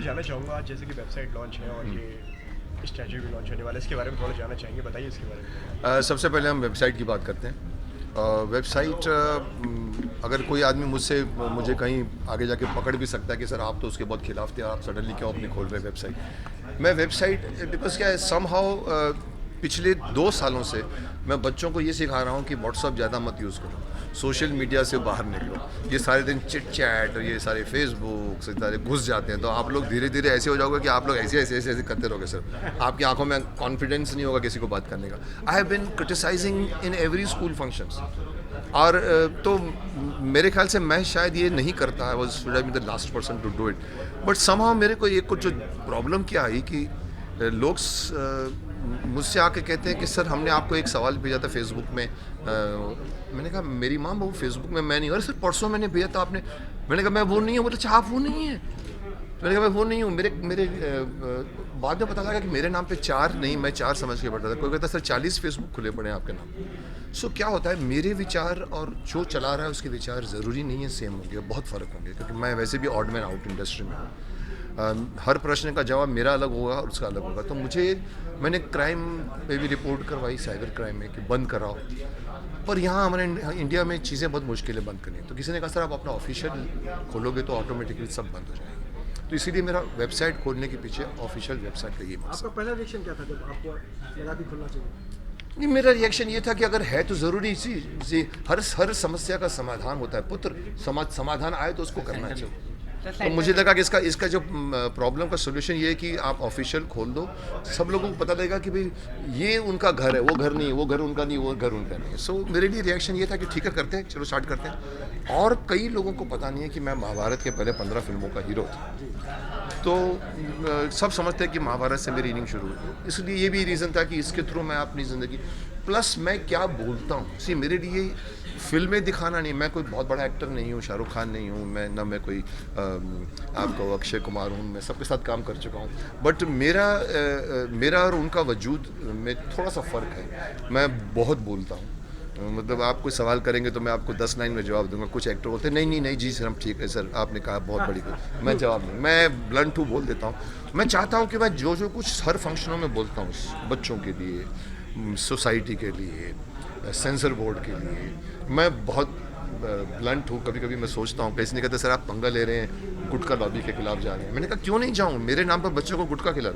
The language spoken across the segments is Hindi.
जानना चाहूँगा आज जैसे कि वेबसाइट लॉन्च है और ये स्ट्रैटेजी भी लॉन्च होने वाला है, इसके बारे में थोड़ा जानना चाहेंगे, बताइए इसके बारे में। सबसे पहले हम वेबसाइट की बात करते हैं। वेबसाइट अगर कोई आदमी मुझे कहीं आगे जाके पकड़ भी सकता है कि सर आप तो उसके बहुत खिलाफ थे, आप सडनली क्यों अपनी खोल रहे वेबसाइट। मैं वेबसाइट बिकॉज क्या है समहाउ पिछले 2 सालों से मैं बच्चों को ये सिखा रहा हूँ कि व्हाट्सअप ज़्यादा मत यूज़ करो, सोशल मीडिया से बाहर निकलो। ये सारे दिन चिट चैट और ये सारे फेसबुक से सारे घुस जाते हैं, तो आप लोग धीरे धीरे ऐसे हो जाओगे कि आप लोग ऐसे करते रहोगे सर। आपकी आंखों में कॉन्फिडेंस नहीं होगा किसी को बात करने का। I have been criticising in every school functions. और तो मेरे ख्याल से मैं शायद ये नहीं करता, I was should have been the last person to do it. But somehow मेरे को एक कुछ जो प्रॉब्लम क्या आई कि लोग मुझसे आके कहते हैं कि सर हमने आपको एक सवाल भेजा था फेसबुक में। मैंने कहा मेरी माँ वो फेसबुक में मैं नहीं हूँ। अरे सर परसों मैंने भेजा था आपने। मैंने कहा मैं वो नहीं हूँ। बोले अच्छा आप वो नहीं है। मैंने कहा मैं वो नहीं हूँ। मेरे बाद में पता लगा कि मेरे नाम पे 4 नहीं, मैं 4 समझ के पढ़ता था। कोई कहता सर 40 फेसबुक खुले पड़े हैं आपके नाम। सो क्या होता है मेरे विचार और जो चला रहा है उसके विचार ज़रूरी नहीं है सेम होंगे, बहुत फ़र्क होंगे, क्योंकि मैं वैसे भी ऑड मैन आउट इंडस्ट्री में हूँ। हर प्रश्न का जवाब मेरा अलग होगा और उसका अलग होगा। तो मैंने क्राइम में भी रिपोर्ट करवाई, साइबर क्राइम में, कि बंद कराओ। पर यहाँ हमारे इंडिया में चीज़ें बहुत मुश्किल है बंद करनी। तो किसी ने कहा सर आप अपना ऑफिशियल खोलोगे तो ऑटोमेटिकली सब बंद हो जाएंगे। तो इसीलिए मेरा वेबसाइट खोलने के पीछे ऑफिशियल वेबसाइट का ये मकसद। आपका पहला रिएक्शन क्या था जब आपको लगा कि खुलना चाहिए? नहीं, मेरा रिएक्शन ये था कि अगर है तो ज़रूरी सी हर समस्या का समाधान होता है पुत्र। समाधान आए तो उसको करना चाहिए। तो मुझे लगा कि इसका जो प्रॉब्लम का सोल्यूशन ये है कि आप ऑफिशियल खोल दो, सब लोगों को पता लगेगा कि भाई ये उनका घर है, वो घर नहीं है, वो घर उनका नहीं, वो घर उनका नहीं है। सो मेरे लिए रिएक्शन ये था कि ठीक है करते हैं, चलो स्टार्ट करते हैं। और कई लोगों को पता नहीं है कि मैं महाभारत के पहले 15 फिल्मों का हीरो था। तो सब समझते हैं कि महाभारत से मेरी इनिंग शुरू हुई, इसलिए ये भी रीज़न था कि इसके थ्रू मैं अपनी ज़िंदगी प्लस मैं क्या बोलता हूँ। सी मेरे लिए फिल्में दिखाना नहीं, मैं कोई बहुत बड़ा एक्टर नहीं हूँ, शाहरुख खान नहीं हूँ मैं कोई आपको अक्षय कुमार हूँ, मैं सबके साथ काम कर चुका हूँ। बट मेरा और उनका वजूद में थोड़ा सा फ़र्क है। मैं बहुत बोलता हूँ, मतलब आप कोई सवाल करेंगे तो मैं आपको 10 लाइन में जवाब दूंगा। कुछ एक्टर बोलते हैं नहीं जी सर हम ठीक है सर, आपने कहा बहुत बड़ी बात, मैं जवाब नहीं, मैं ब्लंट हूँ, बोल देता हूँ। मैं चाहता हूँ कि मैं जो कुछ हर फंक्शनों में बोलता हूँ, बच्चों के लिए, सोसाइटी के लिए, सेंसर बोर्ड के लिए, मैं बहुत ब्लंट हूँ। कभी कभी मैं सोचता हूँ, किसी ने कहते सर आप पंगा ले रहे हैं, गुटखा लॉबी के खिलाफ जा रहे हैं। मैंने कहा क्यों नहीं जाऊँ, मेरे नाम पर बच्चों को गुटखा खिला।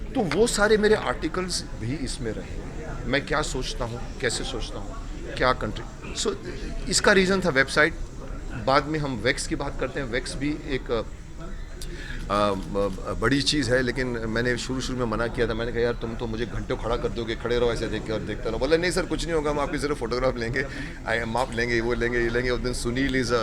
तो वो सारे मेरे आर्टिकल्स भी इसमें रहे, मैं क्या सोचता हूँ, कैसे सोचता हूँ, क्या कंट्री। सो इसका रीज़न था वेबसाइट। बाद में हम वेक्स की बात करते हैं। वेक्स भी एक बड़ी चीज़ है, लेकिन मैंने शुरू में मना किया था। मैंने कहा यार तुम तो मुझे घंटों खड़ा कर दोगे, खड़े रहो ऐसे देख के और देखते रहो। बोले नहीं सर कुछ नहीं होगा, हम आपकी सिर्फ फोटोग्राफ लेंगे, माप लेंगे, वो लेंगे, ये लेंगे। उस दिन सुनील इज़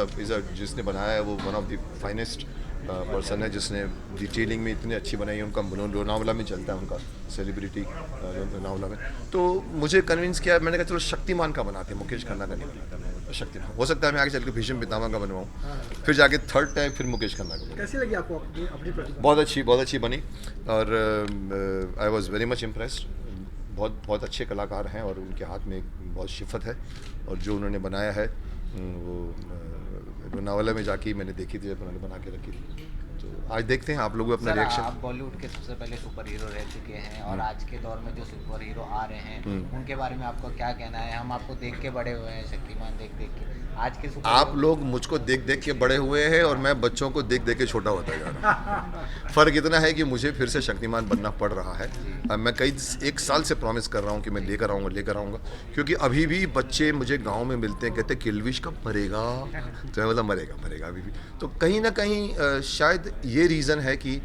जिसने बनाया है, वो one of the finest person है, जिसने डिटेलिंग में इतनी अच्छी बनाई है। उनका लोनावला में चलता है, उनका सेलिब्रिटी लोनावला में। तो मुझे कन्विंस किया, मैंने कहा चलो शक्तिमान का बनाते हैं, मुकेश खन्ना का नहीं बनाता। शक्तिमान हो सकता है मैं आगे चल के भीष्म पितामह का बनवाऊँ, फिर जाके थर्ड टाइम फिर मुकेश खन्ना का। कैसी लगी आपको अपनी प्रतिभा? बहुत अच्छी बनी और I was very much impressed. बहुत अच्छे कलाकार हैं और उनके हाथ में बहुत शिफत है, और जो उन्होंने बनाया है वो लोनावला में जाके मैंने देखी थी, जब उन्होंने बना के रखी थी। तो आज देखते हैं आप लोग अपना रिएक्शन। आप बॉलीवुड के सबसे पहले सुपर हीरो रह चुके हैं और आज के दौर में जो सुपर हीरो आ रहे हैं उनके बारे में आपका क्या कहना है? हम आपको देख के बड़े हुए हैं, शक्तिमान देख के। आज के सुपर आप लोग मुझको देख के बड़े हुए हैं और मैं बच्चों को देख के छोटा होता जा रहा हूँ। फ़र्क इतना है कि मुझे फिर से शक्तिमान बनना पड़ रहा है। मैं कई 1 साल से प्रॉमिस कर रहा हूँ कि मैं लेकर आऊँगा, क्योंकि अभी भी बच्चे मुझे गांव में मिलते हैं, कहते हैं किल्विश कब मरेगा। तो मैं बोला मरेगा अभी भी। तो कहीं ना कहीं शायद ये रीज़न है कि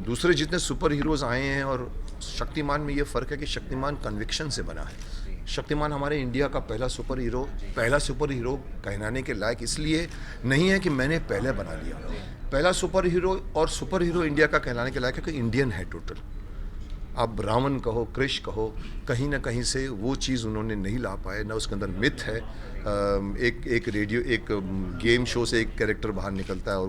दूसरे जितने सुपर हीरोज़ आए हैं और शक्तिमान में ये फ़र्क है कि शक्तिमान कन्विक्शन से बना है। शक्तिमान हमारे इंडिया का पहला सुपर हीरो कहलाने के लायक इसलिए नहीं है कि मैंने पहले बना लिया। पहला सुपर हीरो इंडिया का कहलाने के लायक है कि इंडियन है टोटल। अब रावण कहो, कृष कहो, कहीं ना कहीं से वो चीज़ उन्होंने नहीं ला पाए, ना उसके अंदर मिथ है, एक रेडियो एक गेम शो से एक कैरेक्टर बाहर निकलता है, और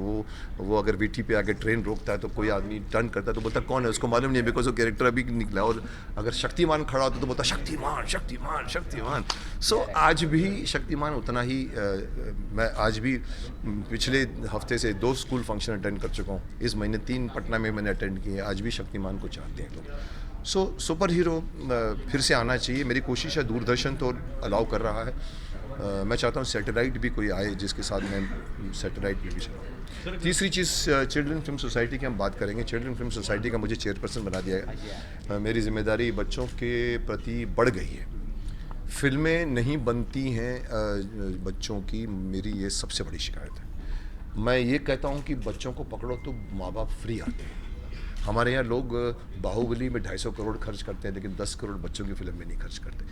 वो अगर वीटी पे आके ट्रेन रोकता है तो कोई आदमी टर्न करता है तो बोलता कौन है, उसको मालूम नहीं है बिकॉज वो कैरेक्टर अभी निकला। और अगर शक्तिमान खड़ा होता तो बोलता शक्तिमान शक्तिमान शक्तिमान। सो आज भी शक्तिमान उतना ही मैं आज भी पिछले हफ्ते से 2 स्कूल फंक्शन अटेंड कर चुका हूँ, इस महीने 3 पटना में मैंने अटेंड किए। आज भी शक्तिमान को चाहते हैं लोग। सो सुपर हीरो फिर से आना चाहिए। मेरी कोशिश है, दूरदर्शन तो अलाउ कर रहा है, मैं चाहता हूँ सैटेलाइट भी कोई आए जिसके साथ मैं सैटेलाइट में भी चलाऊँ। तीसरी चीज़, चिल्ड्रन फिल्म सोसाइटी की हम बात करेंगे। चिल्ड्रन फिल्म सोसाइटी का मुझे चेयरपर्सन बना दिया है। मेरी जिम्मेदारी बच्चों के प्रति बढ़ गई है। फिल्में नहीं बनती हैं बच्चों की, मेरी ये सबसे बड़ी शिकायत है। मैं ये कहता हूँ कि बच्चों को पकड़ो तो माँ बाप फ्री आते हैं। हमारे यहाँ लोग बाहुबली में 250 करोड़ खर्च करते हैं, लेकिन 10 करोड़ बच्चों की फिल्म में नहीं खर्च करते।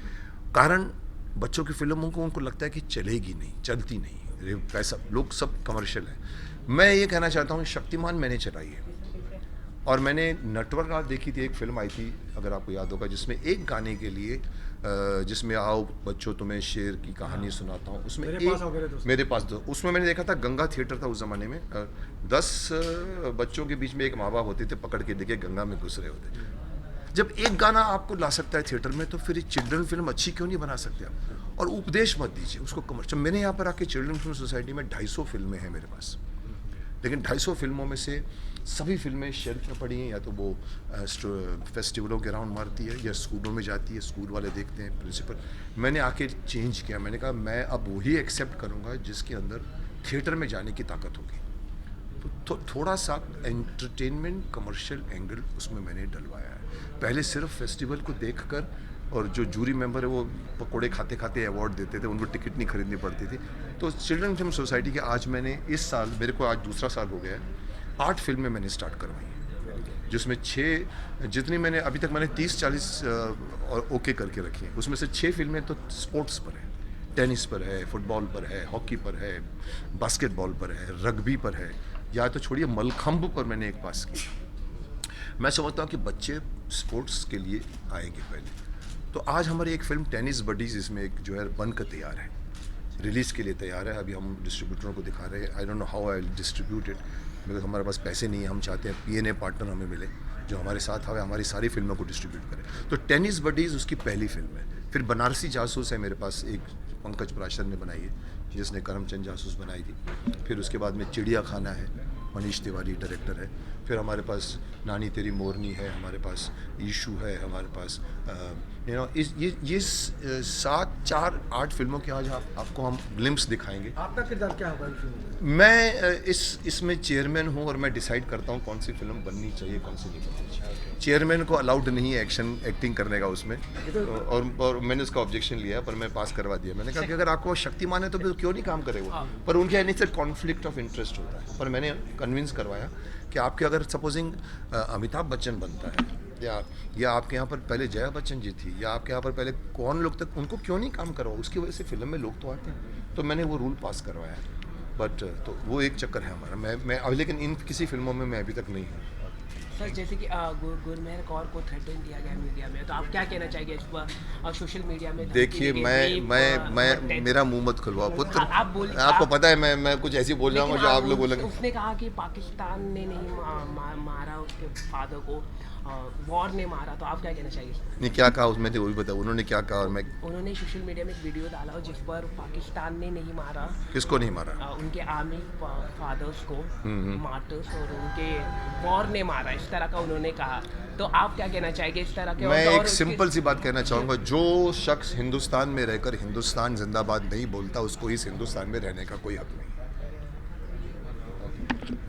कारण बच्चों की फिल्मों को उनको लगता है कि चलेगी नहीं, चलती नहीं, पैसा, लोग सब कमर्शियल है। मैं ये कहना चाहता हूँ, शक्तिमान मैंने चलाई है, और मैंने नटवर रात देखी थी, एक फिल्म आई थी अगर आपको याद होगा, जिसमें एक गाने के लिए जिसमें आओ बच्चों तुम्हें शेर की कहानी सुनाता हूँ, उसमें मेरे पास दो, उसमें मैंने देखा था, गंगा थिएटर था उस ज़माने में, 10 बच्चों के बीच में एक माँ बाप होते थे, पकड़ के देखिए गंगा में घुस रहे होते। जब एक गाना आपको ला सकता है थिएटर में, तो फिर चिल्ड्रन फिल्म अच्छी क्यों नहीं बना सकते आप? और उपदेश मत दीजिए उसको कमर्शियल। मैंने यहाँ पर आके चिल्ड्रन फिल्म सोसाइटी में 250 फिल्में हैं मेरे पास, लेकिन 250 फिल्मों में से सभी फिल्में शेल्फ में पड़ी हैं, या तो वो फेस्टिवलों के राउंड मारती है या स्कूलों में जाती है, स्कूल वाले देखते हैं, प्रिंसिपल। मैंने आके चेंज किया, मैंने कहा मैं अब वही एक्सेप्ट करूँगा जिसके अंदर थिएटर में जाने की ताकत होगी। तो थोड़ा सा एंटरटेनमेंट कमर्शियल एंगल उसमें मैंने डलवाया है। पहले सिर्फ फेस्टिवल को देखकर, और जो जूरी मेंबर है वो पकोड़े खाते खाते अवार्ड देते थे, उनको टिकट नहीं खरीदनी पड़ती थी। तो चिल्ड्रन फिल्म सोसाइटी के आज मैंने इस साल, मेरे को आज दूसरा साल हो गया है, 8 फिल्में मैंने स्टार्ट करवाई हैं, जिसमें 6 जितनी मैंने अभी तक मैंने 30-40 और ओके करके रखी हैं, उसमें से 6 फिल्में तो स्पोर्ट्स पर है, टेनिस पर है, फुटबॉल पर है, हॉकी पर है, बास्केटबॉल पर है, रग्बी पर है, या तो छोड़िए मलखंब पर मैंने एक पास की। मैं समझता हूँ कि बच्चे स्पोर्ट्स के लिए आएंगे पहले। तो आज हमारी एक फिल्म टेनिस बडीज, इसमें एक जो है बनकर तैयार है, रिलीज़ के लिए तैयार है। अभी हम डिस्ट्रीब्यूटरों को दिखा रहे हैं। I don't know how I distribute it, because हमारे पास पैसे नहीं है। हम चाहते हैं पीएनए पार्टनर हमें मिले जो हमारे साथ आवे, हमारी सारी फिल्मों को डिस्ट्रीब्यूट करे। तो टेनिस बडीज उसकी पहली फिल्म है। फिर बनारसी जासूस है मेरे पास, एक पंकज पराशर ने बनाई है, जिसने करमचंद जासूस बनाई थी। फिर उसके बाद में चिड़िया खाना है, मनीष तिवारी डायरेक्टर है। फिर हमारे पास नानी तेरी मोरनी है, हमारे पास ईशू है, हमारे पास ये 7-4-8 फिल्मों के आज आपको हम ग्लिम्स दिखाएंगे। आपका किरदार क्या होगा इस फिल्म में? मैं इसमें चेयरमैन हूँ, और मैं डिसाइड करता हूँ कौन सी फिल्म बननी चाहिए, कौन सी नहीं बननी चाहिए। चेयरमैन को अलाउड नहीं है एक्टिंग करने का उसमें, और मैंने उसका ऑब्जेक्शन लिया, पर मैं पास करवा दिया। मैंने कहा कि अगर आपको शक्तिमान है तो फिर क्यों नहीं काम करे वो, पर उनके यानी से कॉन्फ्लिक्ट ऑफ इंटरेस्ट होता है। पर मैंने कन्विंस करवाया कि आपके अगर सपोजिंग अमिताभ बच्चन बनता है, या आपके यहाँ पर पहले जया बच्चन जी थी, या आपके यहाँ पर पहले कौन लोग तक, उनको क्यों नहीं काम करवाओ, उसकी वजह से फिल्म में लोग तो आते हैं। तो मैंने वो रूल पास करवाया, बट तो वो एक चक्कर है हमारा। मैं अब, लेकिन इन किसी फिल्मों में मैं अभी तक नहीं हूँ। सर, जैसे कि गुरमेहर कौर को थ्रेटन दिया गया मीडिया में, तो आप क्या कहना चाहेंगे इस पर? सोशल मीडिया में देखिए, मैं मेरा मुंह मत खुलवाओ पुत्र। आपको पता है मैं कुछ ऐसी बोल जाऊंगा जो आप लोग बोलेंगे। उसने कहा कि पाकिस्तान ने नहीं मारा उसके फादर को, वॉर ने मारा, तो आप क्या कहना चाहिए? नहीं, क्या कहा उसमें थे वो भी बताओ, उन्होंने क्या कहा? और मैं, उन्होंने सोशल मीडिया में एक वीडियो डाला जिस पर पाकिस्तान ने नहीं मारा। किसको नहीं मारा? उनके आर्मी फादर्स को, मार्टर्स, और उनके वॉर ने मारा, इस तरह का उन्होंने कहा। तो आप क्या कहना चाहेंगे इस तरह के? मैं एक सिंपल सी बात कहना चाहूँगा, जो शख्स हिंदुस्तान में रहकर हिंदुस्तान जिंदाबाद नहीं बोलता, उसको इस हिंदुस्तान में रहने का कोई हक नहीं।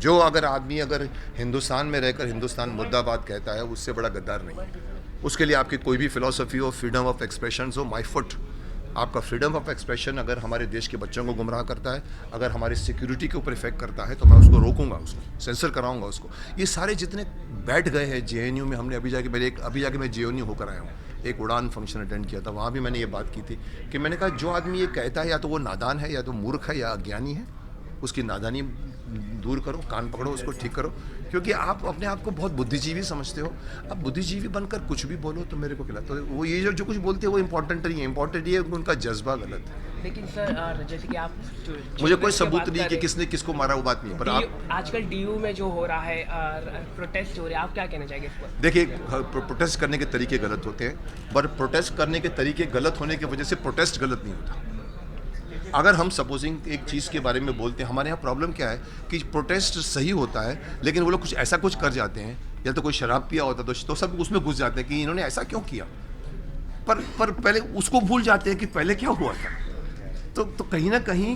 जो आदमी अगर हिंदुस्तान में रहकर हिंदुस्तान मुर्दाबाद कहता है, उससे बड़ा गद्दार नहीं। उसके लिए आपकी कोई भी फिलॉसफी हो, फ्रीडम ऑफ एक्सप्रेशन हो, माय फुट। आपका फ्रीडम ऑफ एक्सप्रेशन अगर हमारे देश के बच्चों को गुमराह करता है, अगर हमारी सिक्योरिटी के ऊपर इफेक्ट करता है, तो मैं उसको रोकूंगा, उसको सेंसर कराऊंगा उसको। ये सारे जितने बैठ गए हैं जेएनयू में, हमने अभी जाके मैं जेएनयू होकर आया हूँ, एक उड़ान फंक्शन अटेंड किया था, वहाँ भी मैंने ये बात की थी कि मैंने कहा जो आदमी ये कहता है या तो वो नादान है, या तो मूर्ख है, या अज्ञानी है, उसकी नादानी दूर करो, कान पकड़ो, उसको ठीक करो। क्योंकि आप अपने आप को बहुत बुद्धिजीवी समझते हो। अब बुद्धिजीवी बनकर कुछ भी बोलो तो मेरे को खिला, तो वो ये जो कुछ बोलते हैं वो इम्पोर्टेंट नहीं है, इम्पोर्टेंट ये है उनका जज़्बा गलत है। लेकिन सर जैसे कि आप मुझे कोई सबूत नहीं कि किसने किसको मारा, वो बात नहीं है, पर आप आजकल डीयू में जो हो रहा है प्रोटेस्ट हो रहे हैं, आप क्या कहना चाहेंगे इस पर? देखिए, प्रोटेस्ट करने के तरीके गलत होते हैं, पर प्रोटेस्ट करने के तरीके गलत होने की वजह से प्रोटेस्ट गलत नहीं होता। अगर हम सपोजिंग एक चीज़ के बारे में बोलते हैं, हमारे यहाँ प्रॉब्लम क्या है कि प्रोटेस्ट सही होता है लेकिन वो लोग कुछ ऐसा कुछ कर जाते हैं, या तो कोई शराब पिया होता तो सब उसमें घुस जाते हैं कि इन्होंने ऐसा क्यों किया, पर पहले उसको भूल जाते हैं कि पहले क्या हुआ था। तो कहीं ना कहीं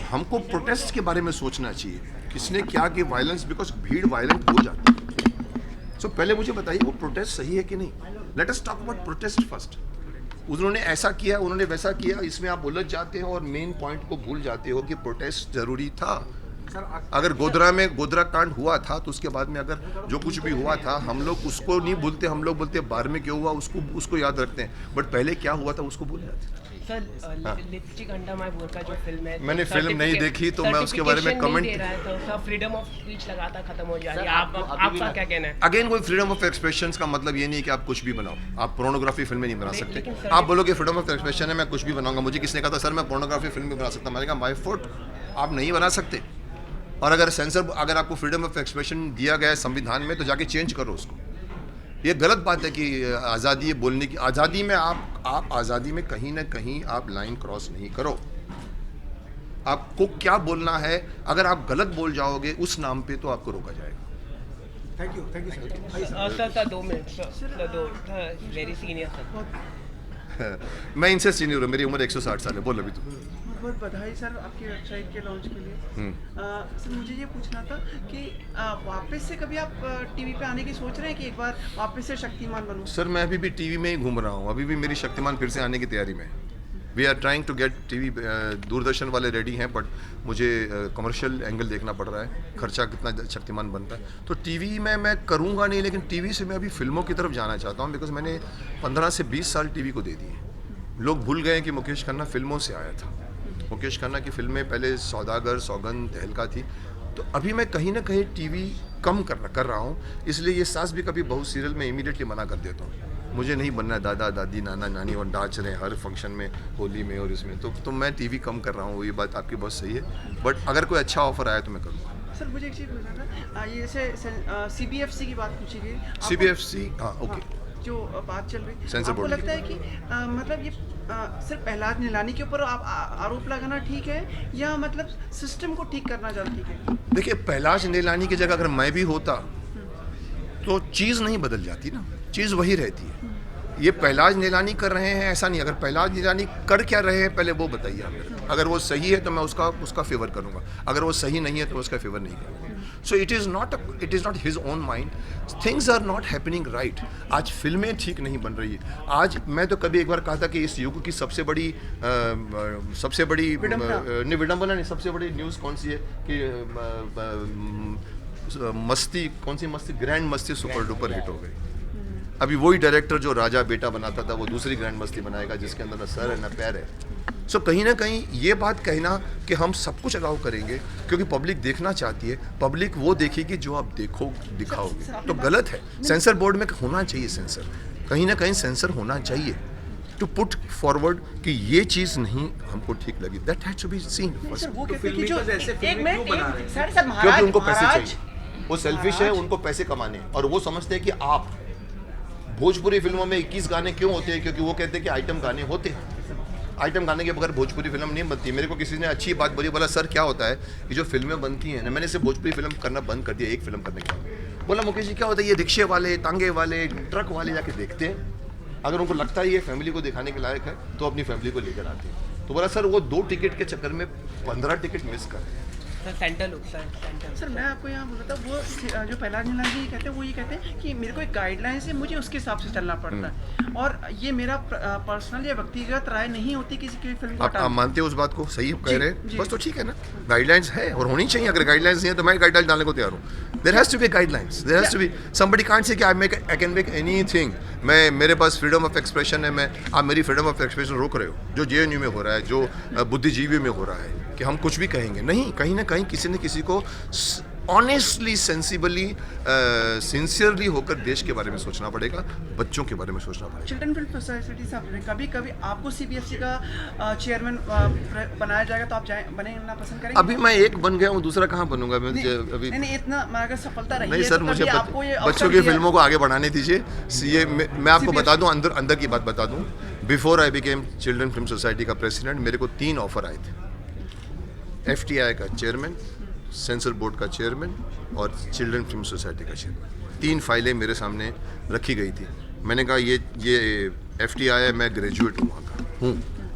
हमको प्रोटेस्ट के बारे में सोचना चाहिए, किसने क्या कि वायलेंस, बिकॉज भीड़ वायलेंट हो जाती है। सो पहले मुझे बताइए वो प्रोटेस्ट सही है कि नहीं। Let us talk about protest first. उन्होंने ऐसा किया, उन्होंने वैसा किया, इसमें आप उलझ जाते हो और मेन पॉइंट को भूल जाते हो कि प्रोटेस्ट जरूरी था। अगर गोधरा कांड हुआ था तो उसके बाद में अगर जो कुछ भी हुआ था हम लोग उसको नहीं भूलते, हम लोग बोलते बाहर में क्यों हुआ उसको याद रखते हैं, बट पहले क्या हुआ था उसको भूल जाते हैं। सर लिपस्टिक अंडर माय बुर्का जो फिल्म है, मैंने फिल्म नहीं देखी तो मैं उसके बारे में कमेंट दे रहा है, तो सब फ्रीडम ऑफ स्पीच लगातार खत्म हो जा रही है। आपका क्या कहना है? अगेन कोई फ्रीडम ऑफ एक्सप्रेशन का मतलब ये नहीं है कि आप कुछ भी बनाओ, आप पोर्नोग्राफी फिल्में नहीं बना सकते। आप बोलोगे फ्रीडम ऑफ एक्सप्रेशन है, मैं कुछ भी बनाऊंगा। मुझे किसने कहा था सर मैं पोर्नोग्राफी फिल्म भी बना सकता, मैंने कहा माय फुट, आप नहीं बना सकते। और अगर आपको फ्रीडम ऑफ एक्सप्रेशन दिया गया है संविधान में तो जाके चेंज करो उसको। ये गलत बात है कि आज़ादी बोलने की, आज़ादी में आप आज़ादी में कहीं ना कहीं आप लाइन क्रॉस नहीं करो। आपको क्या बोलना है, अगर आप गलत बोल जाओगे उस नाम पे तो आपको रोका जाएगा। Thank you sir 2 minute sir, very senior sir. मैं इनसे सीनियर हूँ, मेरी उम्र 160 साल है। बोल अभी तू। बहुत बधाई सर आपकी वेबसाइट के लॉन्च के लिए। सर मुझे ये पूछना था कि वापस से कभी आप टीवी पे आने की सोच रहे हैं कि एक बार वापस से शक्तिमान बनूं? सर मैं अभी भी टीवी में ही घूम रहा हूँ, अभी भी मेरी शक्तिमान फिर से आने की तैयारी में है। We are trying to get TV, Doordarshan वाले रेडी हैं, बट मुझे कमर्शियल एंगल देखना पड़ रहा है, खर्चा कितना शक्तिमान बनता है। तो टीवी में मैं करूँगा नहीं, लेकिन टीवी से मैं अभी फिल्मों की तरफ जाना चाहता हूँ, बिकॉज मैंने 15 से 20 साल टीवी को दे दिए। लोग भूल गए कि मुकेश खन्ना फिल्मों से आया था। मुकेश खन्ना की फिल्में पहले सौदागर, सौगंध, तहलका थी। तो अभी मैं कहीं ना कहीं टीवी कम कर रहा हूँ, इसलिए ये सास भी कभी बहुत सीरियल में इमीडिएटली मना कर देता हूँ। मुझे नहीं बनना दादा दादी नाना नानी और नाच रहे हर फंक्शन में, होली में और इसमें, तो मैं टीवी कम कर रहा हूँ। ये बात आपकी बहुत सही है, बट अगर कोई अच्छा ऑफर आया तो मैं करूँगा। सर मुझे एक चीज़ पूछना था, ये जैसे CBFC की बात पूछी गई, CBFC, हाँ ओके, जो बात चल रही, सेंसर आपको बोर्ड लगता है कि मतलब ये सिर्फ प्रहलाद निलानी के ऊपर आप आरोप लगाना ठीक है, या मतलब सिस्टम को ठीक करना ज़्यादा ठीक है? देखिए, प्रहलाद निलानी की जगह अगर मैं भी होता तो चीज़ नहीं बदल जाती ना, चीज़ वही रहती है। ये प्रहलाद निलानी कर रहे हैं ऐसा नहीं, अगर प्रहलाद निलानी कर क्या रहे हैं पहले वो बताइए आप मेरे को। अगर वो सही है तो मैं उसका फेवर करूँगा, अगर वो सही नहीं है तो उसका फेवर नहीं करूँगा। So it is not his own mind, things are not happening right. आज फिल्में ठीक नहीं बन रही है। आज मैं तो कभी एक बार कहा था कि इस युग की सबसे बड़ी विडंबना नहीं, सबसे बड़ी न्यूज़ कौन सी है कि मस्ती, कौन सी मस्ती, ग्रैंड मस्ती सुपर डुपर हिट हो गई। अभी वही डायरेक्टर जो राजा बेटा बनाता था वो दूसरी ग्रैंड मस्ती बनाएगा जिसके अंदर ना सर है ना पैर है। सो कहीं ना कहीं ये बात कहना कि हम सब कुछ अलाउ करेंगे क्योंकि पब्लिक देखना चाहती है, पब्लिक वो देखेगी जो आप दिखाओगे, तो गलत है। सेंसर बोर्ड में होना चाहिए सेंसर, कहीं ना कहीं सेंसर होना चाहिए टू पुट फॉरवर्ड कि ये चीज़ नहीं हमको ठीक लगी, that has to be seen. क्योंकि उनको पैसे चाहिए, वो सेल्फिश है, उनको पैसे कमाने, और वो समझते हैं कि आप भोजपुरी फिल्मों में 21 गाने क्यों होते हैं, क्योंकि वो कहते हैं कि आइटम गाने होते हैं। आइटम गाने के बगैर भोजपुरी फिल्म नहीं बनती। मेरे को किसी ने अच्छी बात बोली, बोला सर क्या होता है ये जो फिल्में बनती हैं ना, मैंने इसे भोजपुरी फिल्म करना बंद कर दिया एक फिल्म करने के बाद। बोला मुकेश जी क्या होता है, ये रिक्शे वाले, तांगे वाले, ट्रक वाले जाके देखते हैं, अगर उनको लगता है ये फैमिली को दिखाने के लायक है तो अपनी फैमिली को लेकर आते हैं। तो बोला सर वो 2 टिकट के चक्कर में 15 टिकट मिस कर रहे हैं। सर मैं आपको यहाँ बोला था, वो जो प्रहलाद निलानी जी कहते हैं वो ये कहते हैं कि मेरे को एक गाइडलाइन है, मुझे उसके हिसाब से चलना पड़ता है, और ये मेरा पर्सनल या व्यक्तिगत राय नहीं होती किसी की फिल्म को। आप मानते हो उस बात को, सही कह रहे हैं, बस तो ठीक है ना, गाइडलाइंस है और होनी चाहिए। अगर गाइडलाइंस नहीं है तो मैं गाइडलाइंस डालने को तैयार हूँ। There has to be guidelines, there has to be somebody can't say कि आई कैन मेक एनीथिंग। मेरे पास फ्रीडम ऑफ एक्सप्रेशन है, आप मेरी फ्रीडम ऑफ एक्सप्रेशन रोक रहे हो, जो JNU में हो रहा है, जो बुद्धिजीवी में हो रहा है कि हम कुछ भी कहेंगे नहीं। कहीं ना कहीं किसी न किसी को ऑनेस्टली, सेंसिबली, सिंसियरली होकर देश के बारे में सोचना पड़ेगा, बच्चों के बारे में सोचना पड़ेगा। चिल्ड्रन फिल्म सोसाइटी साहब, कभी कभी आपको सीबीएसई का चेयरमैन बनाया जाएगा तो आप बनना पसंद करेंगे? अभी मैं एक बन गया हूँ, दूसरा कहाँ बनूंगा मैं? अभी नहीं, इतना अगर सफलता रही नहीं है सर, तो मुझे आपको ये बच्चों की फिल्मों को आगे बढ़ाने दीजिए। ये मैं आपको बता दूं, अंदर की बात बता दूं, before I became children film society का प्रेसिडेंट, मेरे को 3 ऑफर आए थे। FTI का चेयरमैन, सेंसर बोर्ड का चेयरमैन और चिल्ड्रन फिल्म सोसाइटी का चेयरमैन। 3 फाइलें मेरे सामने रखी गई थी। मैंने कहा ये FTI है, मैं ग्रेजुएट हूँ,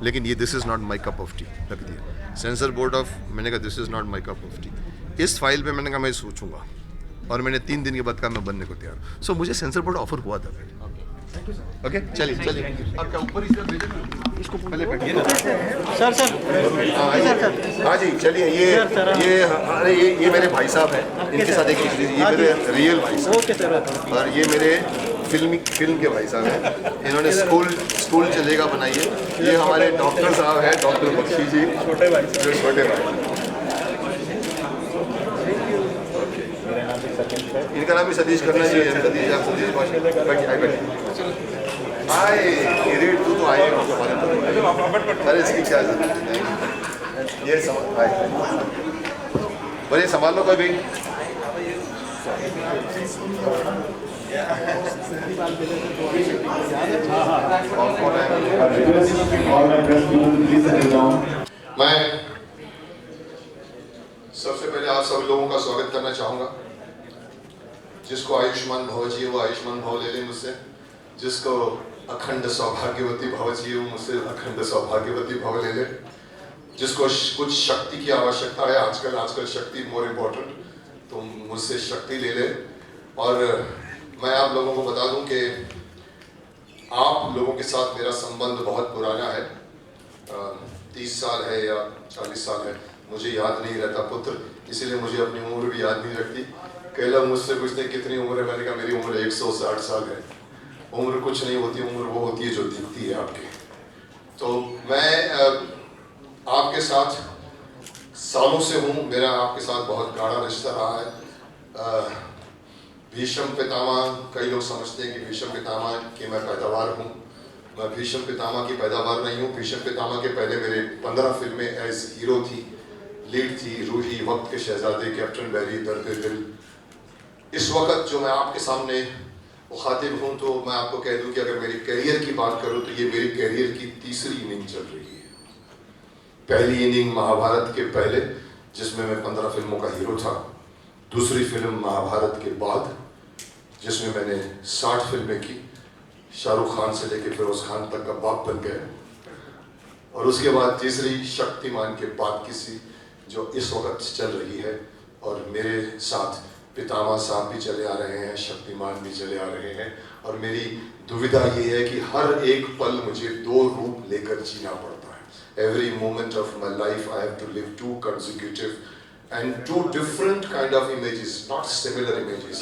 लेकिन ये this is not my cup of T, रख दिया। सेंसर बोर्ड ऑफ, मैंने कहा this is not my cup of T. इस फाइल पे मैंने कहा मैं सोचूंगा, और मैंने 3 दिन के बाद कहा मैं बनने को तैयार हूँ। सो मुझे सेंसर बोर्ड ऑफर हुआ था पहले। ओके, चलिए आप क्या ऊपर ही इसको पहले बैठिए ना सर हाँ जी, चलिए ये मेरे भाई साहब हैं, इनके साथ एक ये मेरे रियल भाई साहब। Okay sir. और ये मेरे फिल्म के भाई साहब हैं, इन्होंने स्कूल चलेगा बनाई है। ये हमारे डॉक्टर साहब हैं, डॉक्टर बख्शी जी, छोटे भाई। इनका नाम भी सतीश करना चाहिए। सतीश, आप सतीश हाय, रेट तू तो आए अरे इसकी क्या ये बोलिए, संभाल लो कोई भी। मैं सबसे पहले आप सब लोगों का स्वागत करना चाहूँगा। जिसको आयुष्मान भव चाहिए वो आयुष्मान भव ले लें मुझसे, जिसको अखंड सौभाग्यवती भव चाहिए वो मुझसे अखंड सौभाग्यवती भव ले ले, जिसको कुछ शक्ति की आवश्यकता है, आजकल शक्ति मोर इम्पोर्टेंट, तो मुझसे शक्ति ले ले। और मैं आप लोगों को बता दूं कि आप लोगों के साथ मेरा संबंध बहुत पुराना है, 30 साल है या 40 साल है, मुझे याद नहीं रहता पुत्र, इसीलिए मुझे अपनी उम्र भी याद नहीं रखती। कई लोग मुझसे पूछते कितनी उम्र है, मैंने कहा मेरी उम्र 160 साल है। उम्र कुछ नहीं होती, उम्र वो होती है जो दिखती है आपके। तो मैं आपके साथ सालों से हूँ, मेरा आपके साथ बहुत गाढ़ा रिश्ता रहा है। भीष्म पितामह, कई लोग समझते हैं कि भीष्म पितामह की मैं पैदावार हूँ। मैं भीष्म पितामह की पैदावार नहीं हूँ। भीष्म पितामह के पहले मेरे 15 फिल्में एज हीरो थी, लीड थी। रूही, वक्त के शहजादे, कैप्टन बैरी, दर्द दिल। इस वक्त जो मैं आपके सामने मुखातिब हूँ, तो मैं आपको कह दूँ कि अगर मेरी करियर की बात करूँ तो ये मेरी करियर की तीसरी इनिंग चल रही है। पहली इनिंग महाभारत के पहले, जिसमें मैं 15 फिल्मों का हीरो था। दूसरी फिल्म महाभारत के बाद, जिसमें मैंने 60 फिल्में की, शाहरुख खान से लेकर फिरोज खान तक का बाप बन गया। और उसके बाद तीसरी शक्तिमान के बाद किसी जो इस वक्त चल रही है, और मेरे साथ पितामह साहब भी चले आ रहे हैं, शक्तिमान भी चले आ रहे हैं। और मेरी दुविधा ये है कि हर एक पल मुझे 2 रूप लेकर जीना पड़ता है। Every moment of my life I have to live 2 consecutive and 2 different kind of images, not similar images.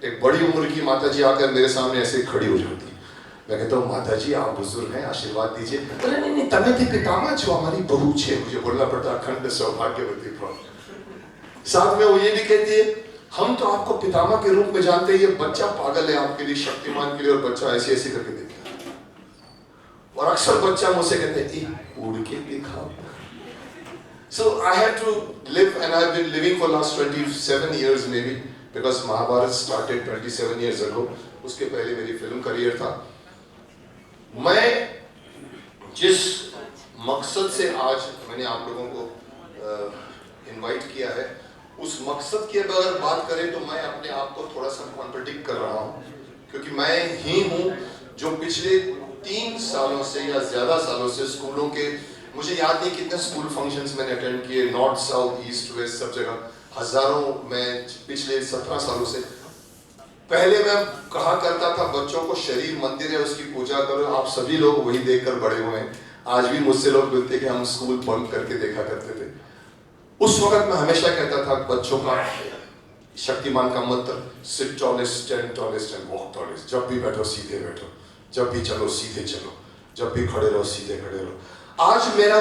एक बड़ी उम्र की माता जी आकर मेरे सामने ऐसे खड़ी हो जाती है। मैं कहता हूँ माता जी आप बुजुर्ग हैं, आशीर्वाद दीजिए। बोले नहीं, तमें थे पितामह जो हमारी बहू छे। मुझे बोलना पड़ता अखंड सौभाग्यवती भव। साथ में वो ये भी कहती है हम तो आपको पितामह के रूप में जानते हैं, ये बच्चा पागल है आपके लिए, शक्तिमान के लिए, और बच्चा ऐसे ऐसे करके देखिए। और अक्सर बच्चा मुझसे कहते हैं उड़ के दिखाओ। So I had to live, and I've been living for last 27 years maybe, because Mahabharat started 27 years ago. उसके पहले मेरी फिल्म करियर था। मैं जिस मकसद से आज मैंने आप लोगों को इनवाइट किया है, उस मकसद की अगर बात करें तो मैं अपने आप को थोड़ा सा कॉन्ट्रडिक्ट कर रहा हूँ, क्योंकि मैं ही हूँ जो पिछले 3 सालों से या ज़्यादा सालों से स्कूलों के, मुझे याद नहीं कितने स्कूल फंक्शंस मैंने अटेंड किए, नॉर्थ साउथ ईस्ट वेस्ट सब जगह, हज़ारों। मैं पिछले 17 सालों से, पहले मैं कहा करता था बच्चों को शरीर मंदिर है, उसकी पूजा करो। आप सभी लोग वही देखकर बड़े हुए हैं। आज भी मुझसे लोग बोलते कि हम स्कूल बंक करके देखा करते थे। उस वक्त मैं हमेशा कहता था बच्चों का, शक्तिमान का मंत्र, sit tallest, stand tallest and walk tallest. जब भी बैठो सीधे बैठो, जब भी चलो सीधे चलो, जब भी खड़े रहो सीधे खड़े रहो। आज मेरा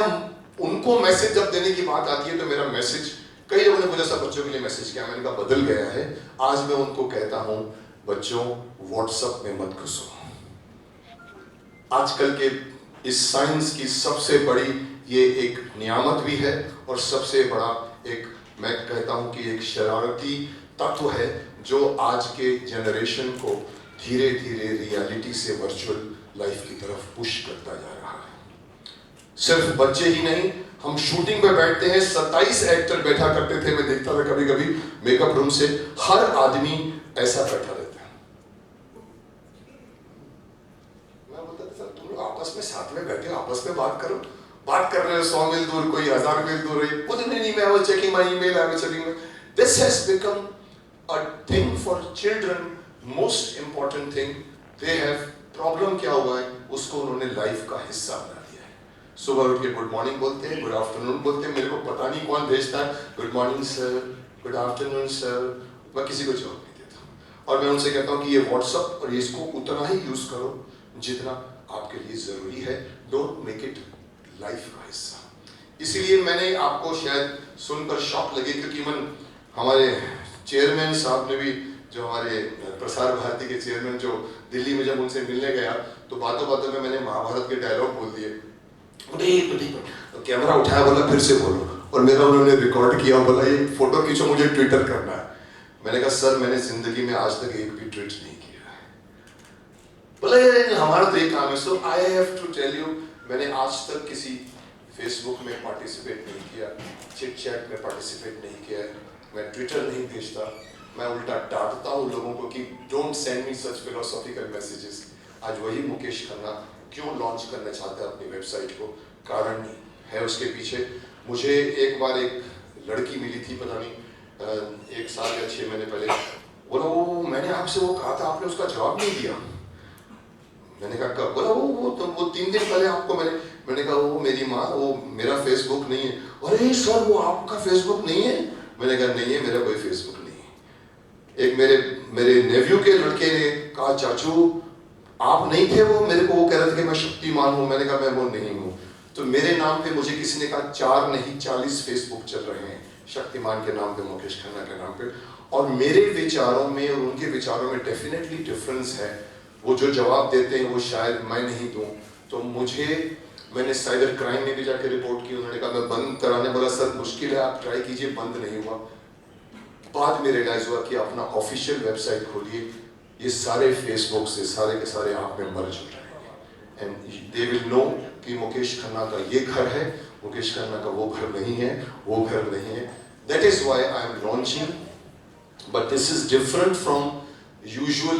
उनको मैसेज जब देने की बात आती है तो मेरा मैसेज कई लोगों ने मुझे सब बच्चों के लिए मैसेज किया, मैंने कहा बदल गया है। आज मैं उनको कहता हूं बच्चों व्हाट्सएप में मत घुसो। आजकल के इस साइंस की सबसे बड़ी ये एक नियामत भी है और सबसे बड़ा एक, मैं कहता हूं कि एक शरारती तत्व है जो आज के जनरेशन को धीरे धीरे रियलिटी से वर्चुअल लाइफ की तरफ पुश करता जा रहा है। सिर्फ बच्चे ही नहीं, हम शूटिंग पे बैठते हैं, 27 एक्टर बैठा करते थे, मैं देखता था कभी कभी मेकअप रूम से, हर आदमी ऐसा बैठा रहता है। मैं बोलता था सर तुम लोग आपस में साथ में बैठे हो, आपस में बात करो, बात कर रहे हो 100 मील दूर, कोई 1000 मील दूर है, बोलते नहीं मैं was checking my email, I was checking. This has become a thing for children, most important thing. They have problem क्या हुआ है उसको उन्होंने लाइफ का हिस्सा बना दिया है। सुबह उठ के गुड मॉर्निंग बोलते हैं, गुड आफ्टरनून बोलते हैं, मेरे को पता नहीं कौन भेजता है good morning sir, good afternoon sir, मैं किसी को जवाब नहीं देता। और मैं उनसे कहता हूँ कि ये व्हाट्सअप और ये इसको उतना ही यूज करो जितना आपके लिए जरूरी है, डोंट मेक इट लाइफ का हिस्सा। इसीलिए मैंने आपको शायद सुनकर शॉक लगे, क्योंकि हमारे चेयरमैन साहब ने भी, जो हमारे प्रसार भारती के चेयरमैन, जो दिल्ली में जब उनसे मिलने गया तो बातों बातों में मैंने महाभारत के डायलॉग बोल दिए, तो कैमरा उठाया, बोला फिर से बोलो, और मेरा उन्होंने रिकॉर्ड किया, बोला ये फोटो खींचो मुझे ट्विटर करना है। मैंने कहा सर मैंने जिंदगी में आज तक एक भी ट्वीट नहीं किया है। बोला ये हमारा तो एक काम है। So I have to tell you, मैंने आज तक किसी फेसबुक में पार्टिसिपेट नहीं किया, चिट चैट में पार्टिसिपेट नहीं किया, मैं ट्विटर नहीं भेजता, मैं उल्टा डांटता हूँ लोगों को कि don't send me such philosophical messages. आज वही मुकेश खन्ना क्यों लॉन्च करना चाहता है अपनी वेबसाइट को, कारण है उसके पीछे। मुझे एक बार एक लड़की मिली थी, पता नहीं 1 साल या 6 महीने पहले, बोला वो मैंने आपसे वो कहा था, आपने उसका जवाब नहीं दिया। मैंने कहा कब? बोला वो 3 दिन पहले आपको मैंने कहा वो मेरी माँ, वो मेरा फेसबुक नहीं है। अरे सर वो आपका फेसबुक नहीं है? मैंने कहा नहीं है, मेरा कोई फेसबुक नहीं है। एक मेरे नेव्यू के लड़के ने कहा चाचू आप नहीं थे वो, मेरे को वो कह रहे थे कि मैं शक्तिमान हूँ। मैंने कहा मैं वो नहीं हूँ। तो मेरे नाम पे मुझे किसी ने कहा 4 नहीं 40 फेसबुक चल रहे हैं शक्तिमान के नाम पे, मुकेश खन्ना के नाम पे। और मेरे विचारों में और उनके विचारों में डेफिनेटली डिफरेंस है। वो जो जवाब देते हैं वो शायद मैं नहीं दूं। तो मैंने साइबर क्राइम में भी जाके रिपोर्ट की, उन्होंने कहा मैं बंद कराने, बोला सर मुश्किल है आप ट्राई कीजिए, बंद नहीं हुआ। बाद में रियलाइज हुआ कि अपना ऑफिशियल वेबसाइट खोलिए, ये सारे फेसबुक से सारे के सारे आप में मर्ज हो जाएंगे एंड दे विल नो कि मुकेश खन्ना का ये घर है, मुकेश खन्ना का वो घर नहीं है, वो घर नहीं है। That is why I am launching, but this is different from usual.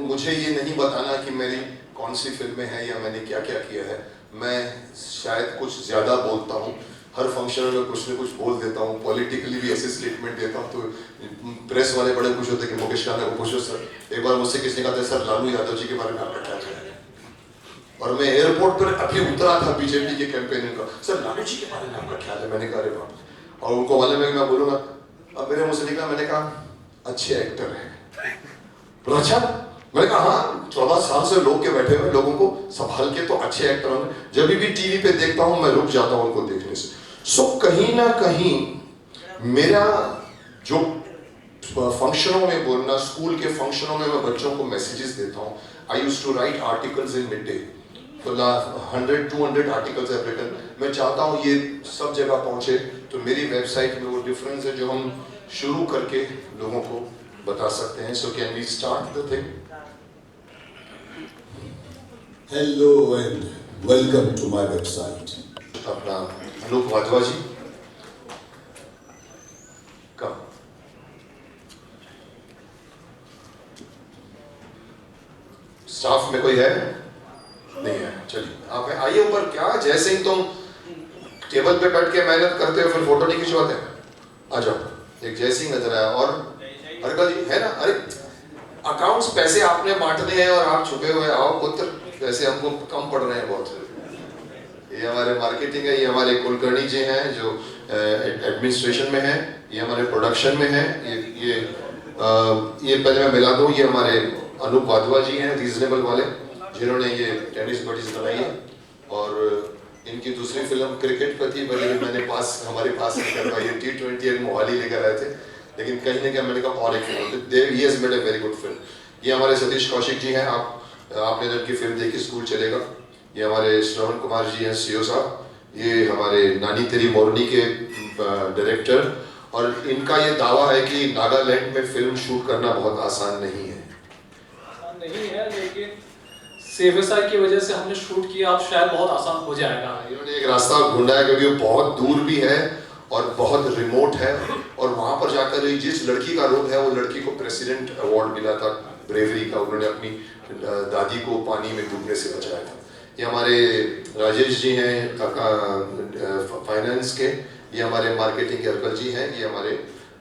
मुझे ये नहीं बताना कि मेरी कौन सी फिल्में हैं या मैंने क्या क्या किया है। मैं शायद कुछ ज़्यादा बोलता हूँ, हर फंक्शन में कुछ न कुछ बोल देता हूँ, पॉलिटिकली भी ऐसे स्टेटमेंट देता हूँ। तो प्रेस वाले बड़े खुश होते हैं कि मुकेश खन्ना को पूछो सर। एक बार मुझसे किसी ने कहा था सर लालू यादव जी के बारे में आपका क्या ख्याल है, और मैं एयरपोर्ट पर अभी उतरा था बीजेपी के कैंपेनिंग का, सर लालू जी के बारे में आपका ख्याल है। मैंने कहा अरे बाप, और उनको वाले में मैं बोलूँगा, अब मेरे मुँह से निकला, मैंने कहा अच्छे एक्टर हैं। अच्छा, मैंने कहा हाँ 14 साल से लोग के बैठे हुए लोगों को संभाल के तो अच्छे एक्टर होंगे। जब भी टीवी पे देखता हूँ मैं रुक जाता हूँ उनको देखने से। सो कहीं ना कहीं मेरा जो फंक्शनों में बोलना, स्कूल के फंक्शनों में मैं बच्चों को मैसेजेस देता हूँ। I used to write articles in mid day, 100-200 articles have written. मैं चाहता हूँ ये सब जगह पहुँचे। तो मेरी वेबसाइट में वो डिफरेंस है जो हम शुरू करके लोगों को बता सकते हैं। So can we start the thing? Hello and welcome to my website. अपना अनूप वाधवा जी का स्टाफ में कोई है? नहीं है, चलिए आप आइए ऊपर। क्या जय सिंह तुम टेबल पे बैठ के मेहनत करते हो फिर फोटो नहीं खिंचवाते? आ जाओ। एक जय सिंह नजर आया। और अर्का जी है ना? अरे अकाउंट्स पैसे आपने बांटने हैं और आप छुपे हुए, आओ पुत्र। पैसे हमको कम पड़ रहे हैं बहुत। ये हमारे मार्केटिंग है, ये हमारे कुलकर्णी जी हैं जो एडमिनिस्ट्रेशन में है, ये हमारे प्रोडक्शन में है। ये पहले मैं मिला दूँ, ये हमारे अनूप वाधवा जी हैं रीजनेबल वाले, जिन्होंने ये टेनिस बॉडीज बनाई है। और इनकी दूसरी फिल्म क्रिकेट पर थी, भले मैंने हमारे पास नहीं करवाई, T20 मोहाली लेकर आए थे, लेकिन कहीं ना कहीं मैंने कहा और एक film, he has made a very good film. ये हमारे सतीश कौशिक जी हैं, आपने जब की फिल्म देखी स्कूल चलेगा। ये हमारे श्रवण कुमार जी हैं सीओ साहब, ये हमारे नानी तेरी मोरनी के डायरेक्टर, और इनका ये दावा है कि नागालैंड में फिल्म शूट करना बहुत आसान नहीं है। नहीं है, लेकिन सेवेसा की वजह से हमने शूट किया, अब शायद बहुत आसान हो जाएगा। इन्होंने एक रास्ता ढूंढा है, क्योंकि वो बहुत दूर भी है और बहुत रिमोट है, और वहाँ पर जाकर जिस लड़की का रोल है वो लड़की को प्रेसिडेंट अवार्ड मिला था ब्रेवरी का, उन्होंने अपनी दादी को पानी में डूबने से बचाया था। ये हमारे राजेश जी हैं फाइनेंस के, ये हमारे मार्केटिंग के अर्कल जी हैं, ये हमारे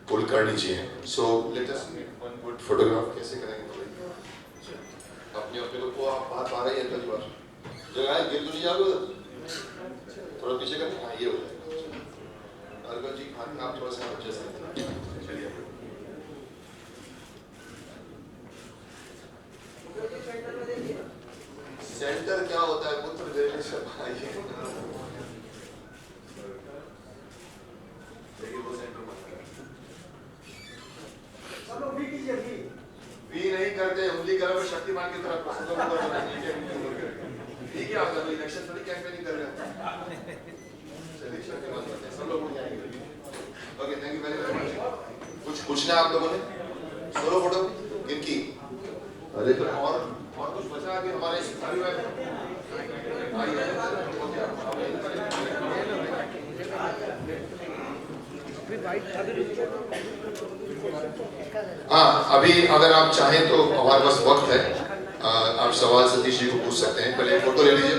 कुलकर्णी जी हैं। So let us one good photograph कैसे करेंगे अपने को बात आ रही है अर्कल जी, बात जगह है, गिर तो नहीं जाओगे, थोड़ा पीछे करके, हाँ ये हो जाएगा। अर्कल जी हाथ आप थोड़ा सा अच्छे से चलिए। सेंटर क्या होता है पुत्र देने से आइए, देखिए वो सेंटर भी नहीं करते, उंगली करो शक्तिमान की तरफ, ठीक है आपका कोई इलेक्शन थोड़ी कैंपेनिंग कर रहे हैं, चलिए शक्तिमान करते हैं, सब लोग हो जाएंगे। Okay, thank you very much. कुछ पूछना है आप लोगों ने? सोलो फोटो किनकी? अरे तो और कुछ बचा अभी हमारे सारी हाँ, अभी अगर आप चाहें तो हमारे पास वक्त है, आप सवाल सतीश जी को पूछ सकते हैं। पहले फोटो ले लीजिए।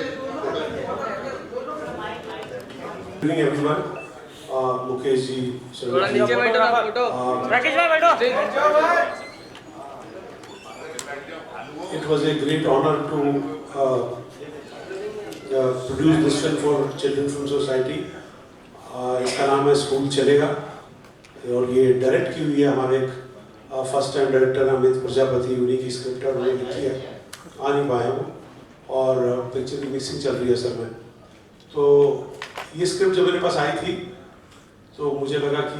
मुकेश जी, नीचे बैठो ना, फोटो राकेश भाई बैठो। It was a great honor to produce this film for Children Film Society. इसका नाम है स्कूल चलेगा, और ये डायरेक्ट की हुई है हमारे first time director Amit Prajapati, उन्हीं की स्क्रिप्ट और उन्हें लिखी है, आ नहीं पाए वो, और पिक्चर की मिक्सिंग चल रही है सर में। तो ये स्क्रिप्ट जब मेरे पास आई थी तो मुझे लगा कि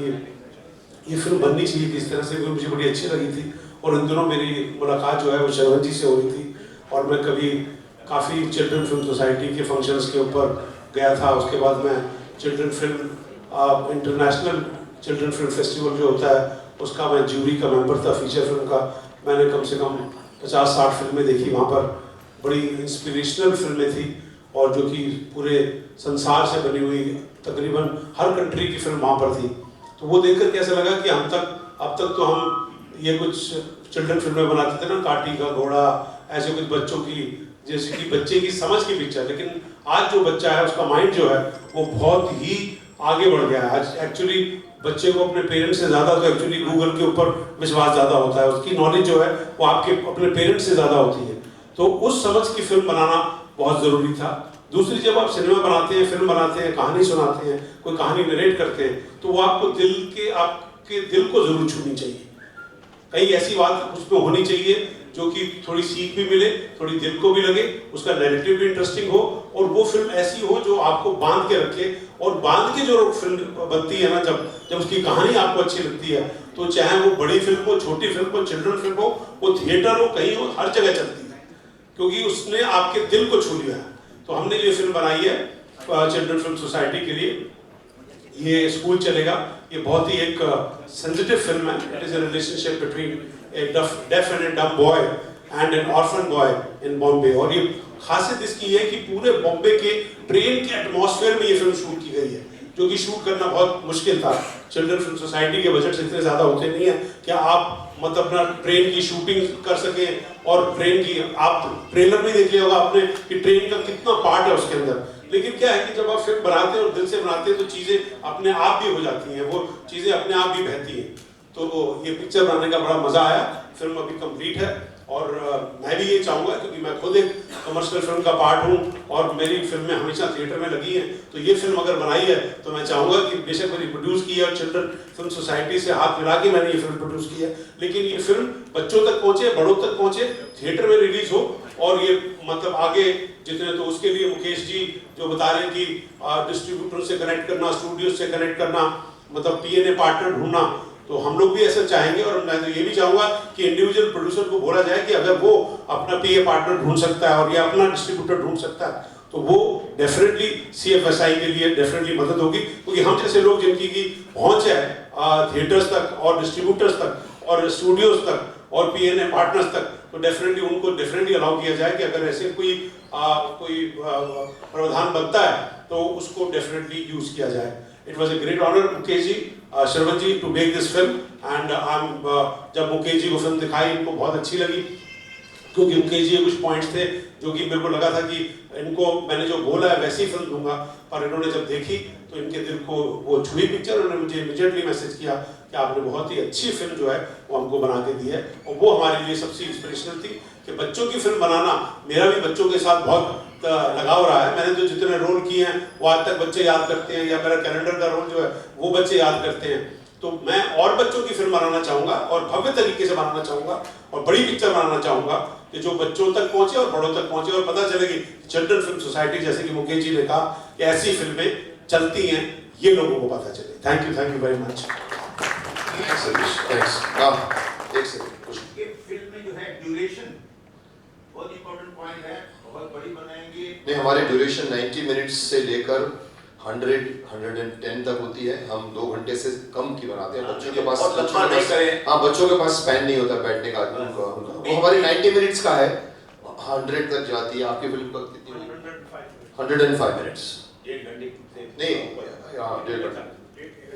ये फिल्म बननी चाहिए किस तरह से, क्योंकि मुझे बड़ी अच्छी लगी थी, और इन दिनों मेरी मुलाकात जो है वो शरवण जी से हो रही थी, और मैं कभी काफ़ी चिल्ड्रन फिल्म सोसाइटी के फंक्शंस के ऊपर गया था। उसके बाद मैं children film international children film festival जो होता है उसका मैं जूरी का मेंबर था, फीचर फिल्म का। मैंने कम से कम 50-60 फिल्में देखी वहाँ पर, बड़ी इंस्पिरेशनल फिल्में थी, और जो कि पूरे संसार से बनी हुई तकरीबन हर कंट्री की फिल्म वहाँ पर थी। तो वो देखकर कैसा लगा कि अब तक तो हम ये कुछ चिल्ड्रन फिल्में बनाते थे ना, काटी का घोड़ा, ऐसे कुछ बच्चों की, जैसे कि बच्चे की समझ की पिक्चर, लेकिन आज जो बच्चा है उसका माइंड जो है वो बहुत ही आगे बढ़ गया है। आज एक्चुअली बच्चे को अपने पेरेंट्स से ज़्यादा तो एक्चुअली गूगल के ऊपर विश्वास ज़्यादा होता है, उसकी नॉलेज जो है वो आपके अपने पेरेंट्स से ज़्यादा होती है। तो उस समझ की फिल्म बनाना बहुत ज़रूरी था। दूसरी, जब आप सिनेमा बनाते हैं, फिल्म बनाते हैं, कहानी सुनाते हैं, कोई कहानी नरेट करते हैं, तो वो आपके दिल को ज़रूर छूनी चाहिए। कहीं ऐसी बात उसमें होनी चाहिए जो कि थोड़ी सीख भी मिले, थोड़ी दिल को भी लगे, उसका नैरेटिव भी इंटरेस्टिंग हो, और वो फिल्म ऐसी हो जो आपको बांध के रखे। और बांध के जो फिल्म बनती है ना, जब उसकी कहानी आपको अच्छी लगती है, तो चाहे वो बड़ी फिल्म हो, छोटी फिल्म हो, चिल्ड्रन फिल्म हो, वो थिएटर हो, कहीं हो, हर जगह चलती है, क्योंकि उसने आपके दिल को छू लिया है। तो हमने ये फिल्म बनाई है चिल्ड्रन फिल्म सोसाइटी के लिए, ये स्कूल चलेगा। ये बहुत ही एक सेंसिटिव फिल्म है। It is a relationship between a deaf and a dumb boy and an orphan boy in Bombay. और ये खासियत इसकी है कि पूरे बॉम्बे के ट्रेन के एटमॉस्फेयर में ये फिल्म शूट की गई है, जो कि शूट करना बहुत मुश्किल था। चिल्ड्रन फिल्म सोसाइटी के बजट से इतने ज़्यादा होते नहीं है कि आप मतलब अपना ट्रेन की शूटिंग कर सकें, और ट्रेन की आप ट्रेलर में देख लिया होगा आपने कि ट्रेन का कितना पार्ट है उसके अंदर। लेकिन क्या है कि जब आप फिल्म बनाते हैं और दिल से बनाते हैं तो चीज़ें अपने आप भी हो जाती हैं, वो चीज़ें अपने आप भी बहती हैं। तो ये पिक्चर बनाने का बड़ा मज़ा आया। फिल्म अभी कंप्लीट है और मैं भी ये चाहूँगा, क्योंकि मैं खुद एक कमर्शियल फिल्म का पार्ट हूँ और मेरी फिल्में हमेशा थिएटर में लगी हैं, तो ये फिल्म अगर बनाई है तो मैं चाहूँगा कि बेशक मैंने प्रोड्यूस की है और चिल्ड्रन फिल्म सोसाइटी से हाथ मिला के मैंने ये फिल्म प्रोड्यूस की है, लेकिन ये फिल्म बच्चों तक पहुँचे, बड़ों तक पहुँचे, थिएटर में रिलीज हो और ये मतलब आगे जितने, तो उसके लिए मुकेश जी जो बता रहे हैं कि डिस्ट्रीब्यूटर से कनेक्ट करना, स्टूडियो से कनेक्ट करना, मतलब पीएनए पार्टनर ढूंढना, तो हम लोग भी ऐसा चाहेंगे। और मैं तो ये भी चाहूँगा कि इंडिविजुअल प्रोड्यूसर को बोला जाए कि अगर वो अपना पीए पार्टनर ढूंढ सकता है और या अपना डिस्ट्रीब्यूटर ढूंढ सकता है तो वो डेफिनेटली सीएफएसआई के लिए डेफिनेटली मदद होगी, क्योंकि हम जैसे लोग जिनकी की पहुँच है थिएटर्स तक और डिस्ट्रीब्यूटर्स तक और स्टूडियोज तक और पीएनए पार्टनर्स तक, तो डेफिनेटली उनको डेफिनेटली अलाउ किया जाए कि अगर ऐसे कोई प्रावधान बनता है तो उसको डेफिनेटली यूज किया जाए। It was a great honor, Mukesh ji, Shravan ji, to make this film, and जब मुकेश जी को फिल्म दिखाई इनको बहुत अच्छी लगी, क्योंकि मुकेश जी के कुछ पॉइंट्स थे जो कि मेरे को लगा था कि इनको मैंने जो बोला है वैसी फिल्म दूंगा, पर इन्होंने जब देखी तो इनके दिल को वो छुई पिक्चर, उन्होंने मुझे इमीडिएटली मैसेज किया कि आपने बहुत ही अच्छी फिल्म जो है वो हमको बना के दी है, और वो हमारे लिए सबसे इंस्पिरेशनल थी कि बच्चों की फिल्म बनाना। मेरा भी बच्चों के साथ बहुत लगाव रहा है, मैंने जो जितने रोल किए हैं वो आज तक बच्चे याद करते हैं, या मेरा कैलेंडर का रोल जो है वो बच्चे याद करते हैं, तो मैं और बच्चों की फिल्म बनाना चाहूँगा और भव्य तरीके से बनाना चाहूँगा और बड़ी पिक्चर बनाना चाहूँगा कि जो बच्चों तक पहुँचे और बड़ों तक पहुँचे और पता चले कि चिल्ड्रन फिल्म सोसाइटी, जैसे कि मुकेश जी ने कहा कि ऐसी फिल्में चलती हैं, ये लोगों को पता चले। Thank you very much. ये फिल्म में जो है ड्यूरेशन बहुत इंपॉर्टेंट पॉइंट है, बहुत बड़ी बनाएंगे। नहीं, हमारी ड्यूरेशन 90 मिनट्स से लेकर 100-110 तक होती है। हम 2 घंटे से कम की बनाते हैं। बच्चों के पास बच्चों के पास स्पैन नहीं होता बैठने का। वो हमारी 90 मिनट्स का है, 100 तक जाती है। आपकी फिल्म का कितनी हुई? 105 मिनट्स। नहीं, 1.5 घंटा,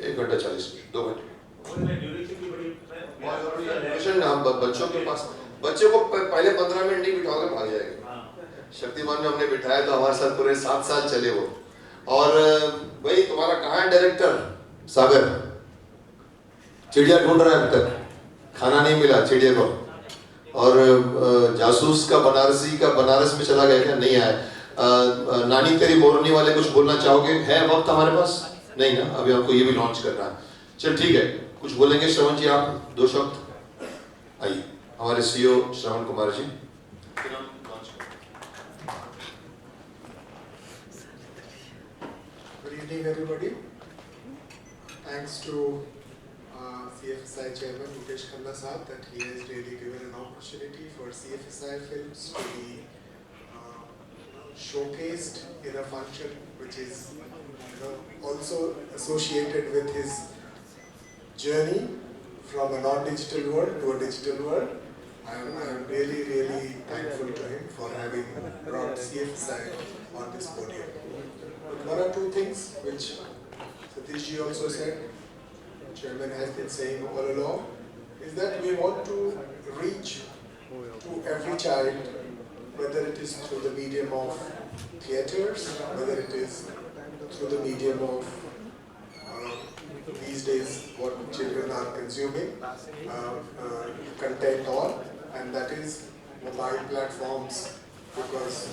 1 घंटा 40 मिनट, 2 घंटे। बच्चों के पास, बच्चे को पहले 15 मिनट नहीं बिठाओगे भाग जाएगा। शक्तिमान में हमने बिठाया तो हमारे साथ पूरे 7 साल चले वो। और भाई तुम्हारा कहाँ है डायरेक्टर? सागर चिड़िया ढूंढ रहा है, अब तक खाना नहीं मिला चिड़िया को। और जासूस का बनारसी का बनारस में चला गया क्या? नहीं आया। नानी तेरी मोरनी वाले कुछ बोलना चाहोगे? है वक्त हमारे पास? नहीं ना, अभी आपको ये भी लॉन्च करना है। चल ठीक है, कुछ बोलेंगे श्रवण जी आप? 2 शब्द। आइए हमारे CEO Shravan Kumar ji. Good evening, everybody. Thanks to CFSI Chairman Mukesh Khanna Saab that he has really given an opportunity for CFSI films to be showcased in a function which is also associated with his journey from a non-digital world to a digital world. I am really thankful to him for having brought CFSI on this podium. But one or two things which Satish ji also said, Chairman has been saying all along, is that we want to reach to every child, whether it is through the medium of theatres, whether it is through the medium of these days what children are consuming content on, and that is mobile platforms, because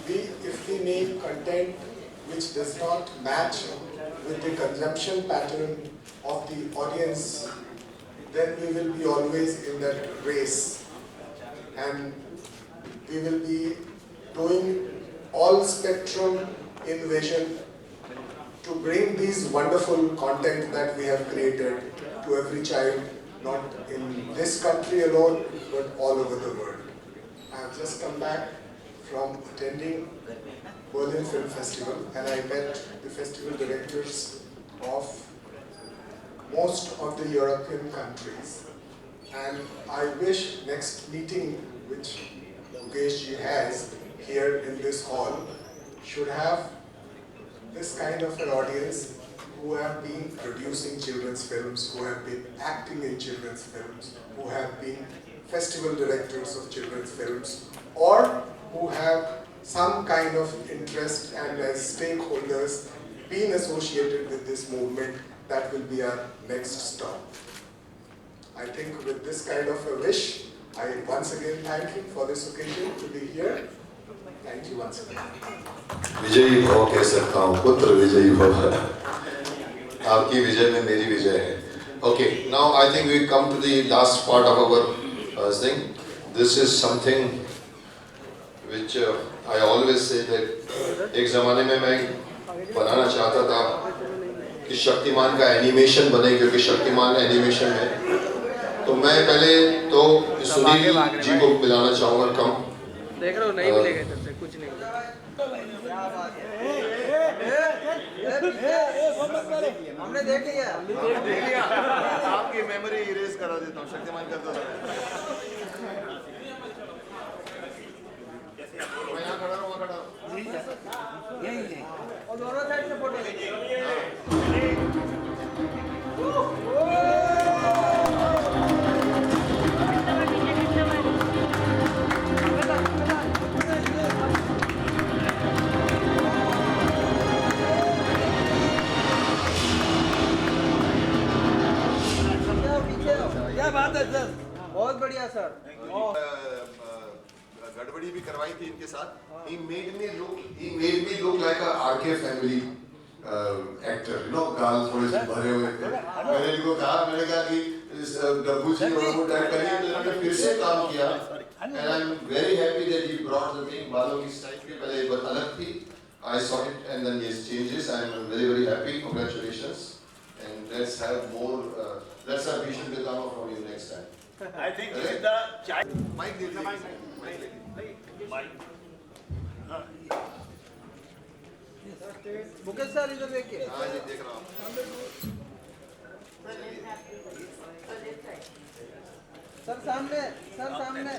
if we make content which does not match with the consumption pattern of the audience, then we will be always in that race, and we will be doing all spectrum innovation to bring these wonderful content that we have created to every child, not in this country alone, but all over the world. I have just come back from attending Berlin Film Festival, and I met the festival directors of most of the European countries. And I wish next meeting which Mukesh ji has here in this hall should have this kind of an audience who have been producing children's films, who have been acting in children's films, who have been festival directors of children's films, or who have some kind of interest and as stakeholders been associated with this movement. That will be our next stop. I think with this kind of a wish, I once again thank him for this occasion to be here. Thank you once again. विजयी भव कह सकता हूँ, पुत्र विजयी भव। आपकी विजय में मेरी विजय है। Okay, now I think we come to the last part of our thing. This is something which I always say that एक ज़माने में मैं बनाना चाहता था कि शक्तिमान का एनिमेशन बने, क्योंकि शक्तिमान एनिमेशन में तो मैं पहले तो सुनील जी को मिलाना चाहूँगा। कम देख रहे हो, नहीं मिलेगा इधर से कुछ नहीं। हमने देख लिया। आपकी मेमोरी इरेज करा देता हूँ, शक्तिमान कर दो। मैं यहाँ खड़ा रहूँ, वहाँ खड़ा रहूँ। यही और दोनों साइड से फोटो क्या बात है सर, बहुत बढ़िया सर। गड़बड़ी भी करवाई थी इनके साथ। He made me look like a RK family actor, you know, गाल थोड़े से भरे हुए थे। मैंने इनको कहा कि इस गब्बू जी और वो टाइप करिए, तो इन्होंने फिर से काम किया। And I'm very happy that he brought the thing। बालों की स्टाइल भी पहले एक बार अलग थी। I saw it and then yes changes। I'm very happy। Congratulations। And let's have more। Let's have Bhisham Pitama from you next time। I think this is the child. Mike दे दीजिए। मुकेश सर इधर देखिए। हाँ जी, देख रहा हूँ। सर सामने, सर सामने।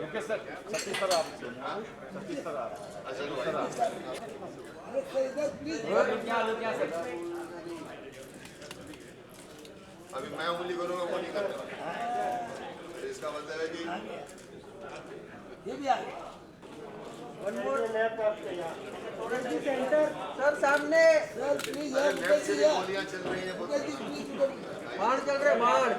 मुकेश सर, सतीश सर आप। अभी मैं उंगली करूँगा, वो नहीं करने वाला। इसका मतलब है कि ये भी आ गया। सर सामने। सर प्लीज गोलियाँ चल रही हैं। बाढ़ चल रहे, बाढ़।